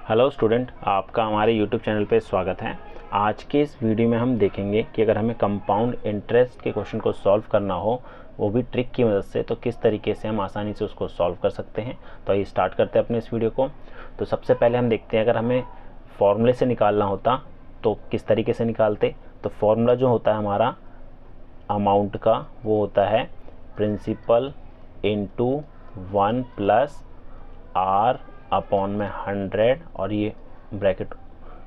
Hello student, आपका हमारे YouTube channel पे स्वागत है। आज के इस वीडियो में हम देखेंगे कि अगर हमें कंपाउंड इंटरेस्ट के क्वेश्चन को सॉल्व करना हो, वो भी ट्रिक की मदद से, तो किस तरीके से हम आसानी से उसको सॉल्व कर सकते हैं। तो आइए स्टार्ट करते हैं अपने इस वीडियो को। तो सबसे पहले हम देखते हैं, अगर हमें फॉर्मूले से निकालना होता तो किस तरीके से निकालते। तो फॉर्मूला जो होता है हमारा अमाउंट का, वो होता है principal into 1 plus R upon में 100, और ये ब्रैकेट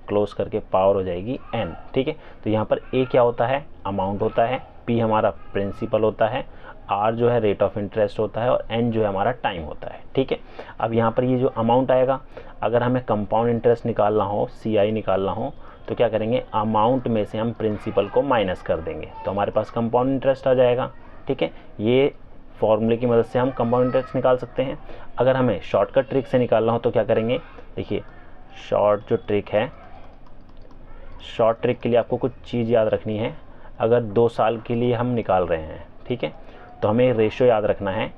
क्लोज करके पावर हो जाएगी n। ठीक है, तो यहाँ पर a क्या होता है, अमाउंट होता है, p हमारा प्रिंसिपल होता है, r जो है रेट ऑफ इंटरेस्ट होता है, और n जो है हमारा टाइम होता है। ठीक है, अब यहाँ पर ये जो अमाउंट आएगा, अगर हमें कंपाउंड इंटरेस्ट निकालना हो, CI निकालना हो, तो क्या करेंगे, अमाउंट में से हम प्रिंसिपल को माइनस कर देंगे, तो हमारे पास कंपाउंड इंटरेस्ट आ जाएगा। ठीक है, ये फॉर्मूले की मदद से हम कंपाउंड इंटरेस्ट निकाल सकते हैं। अगर हमें शॉर्टकट ट्रिक से निकालना हो तो क्या करेंगे, देखिए शॉर्ट जो ट्रिक है, शॉर्ट ट्रिक के लिए आपको कुछ चीज़ याद रखनी है। अगर 2 साल के लिए हम निकाल रहे हैं, ठीक है, तो हमें रेशो याद रखना है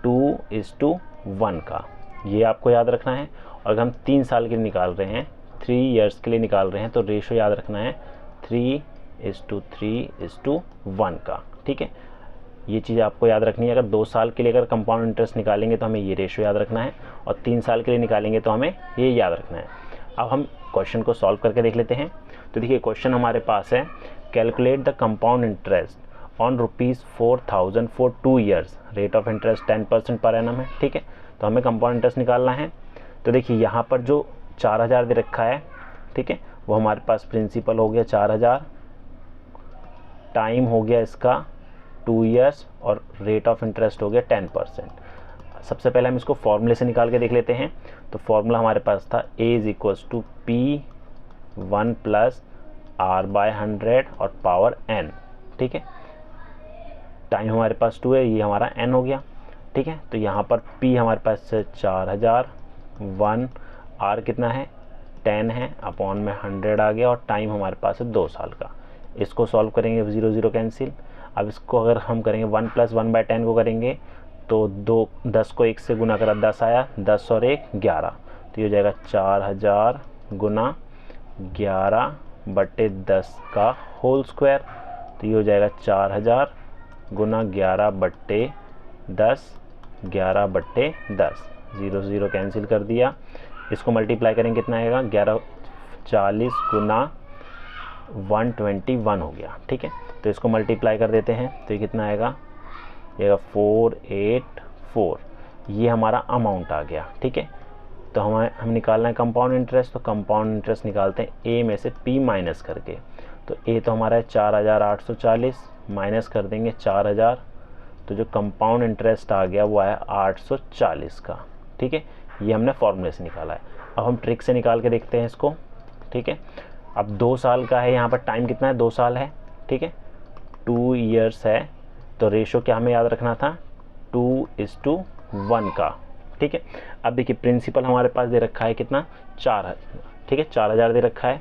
2:1 का, ये आपको याद रखना है। और अगर हम 3 साल के लिए निकाल रहे हैं, 3 ईयर्स के लिए निकाल रहे हैं, तो रेशो याद रखना है 3:3:1 का। ठीक है, ये चीज़ आपको याद रखनी है। अगर 2 साल के लिए अगर कंपाउंड इंटरेस्ट निकालेंगे तो हमें ये रेशो याद रखना है, और 3 साल के लिए निकालेंगे तो हमें ये याद रखना है। अब हम क्वेश्चन को सॉल्व करके देख लेते हैं। तो देखिए क्वेश्चन हमारे पास है, calculate the compound interest on ₹4,000 for 2 years, rate of interest 10% per annum है। ठीक है, तो हमें कंपाउंड इंटरेस्ट निकालना है। तो देखिए यहाँ पर जो 4000 दे रखा है, ठीक है, वो हमारे पास प्रिंसिपल हो गया 4000, टाइम हो गया इसका 2 ईयर्स, और रेट ऑफ इंटरेस्ट हो गया 10%। सबसे पहले हम इसको फॉर्मूले से निकाल के देख लेते हैं। तो फॉर्मूला हमारे पास था A=P1 प्लस R/100 और पावर n। ठीक है, टाइम हमारे पास 2 है, ये हमारा n हो गया। ठीक है, तो यहाँ पर P हमारे पास 4000, 1 R कितना है 10 है, अपॉन में 100 आ गया, और टाइम हमारे पास है 2 साल का। इसको सॉल्व करेंगे, 0 0 कैंसिल। अब इसको अगर हम करेंगे 1 + 1/10 को करेंगे तो 10 को 1 से गुना करा, 10 आया, 10 और 1 11, तो ये हो जाएगा 4000 गुना 11/10 का होल स्क्वायर। तो ये हो जाएगा 4000 गुना 11/10, 11/10, 0 0 कैंसिल कर दिया। इसको मल्टीप्लाई करेंगे, कितना आएगा, 40 गुना 121 हो गया। ठीक है, तो इसको मल्टीप्लाई कर देते हैं, तो ये कितना आएगा, ये 484, ये हमारा अमाउंट आ गया। ठीक है, तो हम निकालना है कंपाउंड इंटरेस्ट। तो कंपाउंड इंटरेस्ट निकालते हैं ए में से पी माइनस करके। तो ए तो हमारा है 4840, माइनस कर देंगे 4000, तो जो कंपाउंड इंटरेस्ट आ गया वो आया 840 का। ठीक है, ये हमने फॉर्मूले से निकाला है। अब हम ट्रिक से निकाल के देखते हैं इसको। ठीक है, अब 2 साल का है, यहाँ पर टाइम कितना है, 2 साल है। ठीक है, 2 ईयर्स है, तो रेशो क्या हमें याद रखना था, 2:1 का। ठीक है, अब देखिए प्रिंसिपल हमारे पास दे रखा है कितना, 4। ठीक है, 4000 दे रखा है,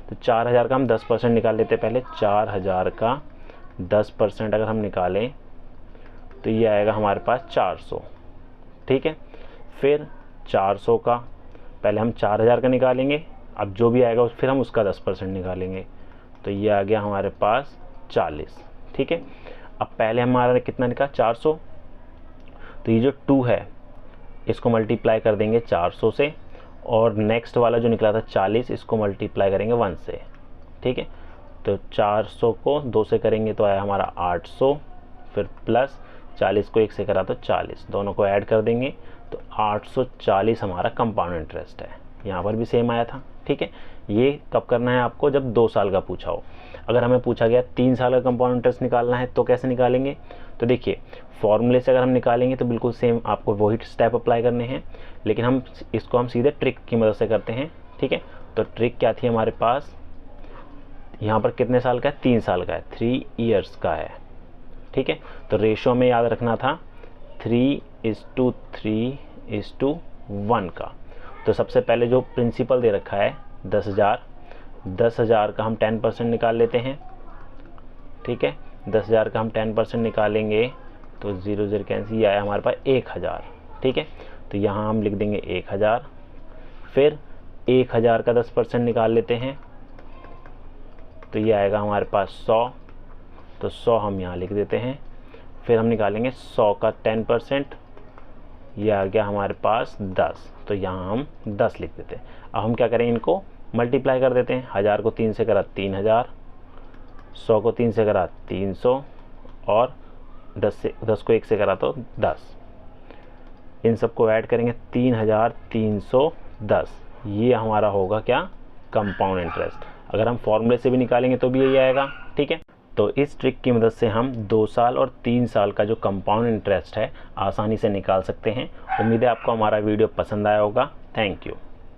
तो 4000 का हम 10% निकाल लेते हैं पहले। 4000 का 10% अगर हम निकालें तो ये आएगा हमारे पास 400। ठीक है, फिर 400 का पहले हम 4000 का निकालेंगे, अब जो भी आएगा फिर हम उसका 10% निकालेंगे, तो ये आ गया हमारे पास 40। ठीक है, अब पहले हमारा कितना निकला, 400, तो ये जो 2 है इसको मल्टीप्लाई कर देंगे 400 से, और नेक्स्ट वाला जो निकला था 40, इसको मल्टीप्लाई करेंगे 1 से। ठीक है, तो 400 को 2 से करेंगे तो आया हमारा 800, फिर प्लस 40 को 1 से करा तो 40, दोनों को ऐड कर देंगे तो 840 हमारा कंपाउंड इंटरेस्ट है। यहाँ पर भी सेम आया था। ठीक है, ये कब करना है आपको, जब 2 साल का पूछा हो। अगर हमें पूछा गया 3 साल का कंपाउंड इंटरेस्ट निकालना है तो कैसे निकालेंगे, तो देखिए फॉर्मूले से अगर हम निकालेंगे तो बिल्कुल सेम आपको वही स्टेप अप्लाई करने हैं, लेकिन हम सीधे ट्रिक की मदद से करते हैं। ठीक है, तो ट्रिक क्या थी हमारे पास, यहाँ पर कितने साल का है, 3 साल का है, 3 ईयर्स का है। ठीक है, तो रेशो में याद रखना था 3:3:1 का। तो सबसे पहले जो प्रिंसिपल दे रखा है 10,000 का हम 10% निकाल लेते हैं। ठीक है, 10,000 का हम 10% निकालेंगे तो 0 0 कैंसिल आया हमारे पास 1000। ठीक है, तो यहाँ हम लिख देंगे 1000, फिर 1000 का 10% निकाल लेते हैं तो ये आएगा हमारे पास 100, तो 100 हम यहाँ लिख देते हैं। फिर हम निकालेंगे 100 का 10%, ये आ गया हमारे पास 10, तो यहाँ हम 10 लिख देते हैं। अब हम क्या करें, इनको मल्टीप्लाई कर देते हैं। 1000 को 3 से करा 3000, 100 को 3 से करा 300 और 10 को 1 से करा तो 10। इन सबको ऐड करेंगे 3310, ये हमारा होगा क्या, कंपाउंड इंटरेस्ट। अगर हम फॉर्मूले से भी निकालेंगे तो भी यही आएगा। ठीक है, तो इस ट्रिक की मदद से हम 2 साल और 3 साल का जो कंपाउंड इंटरेस्ट है आसानी से निकाल सकते हैं। उम्मीद है आपको हमारा वीडियो पसंद आया होगा। Thank you.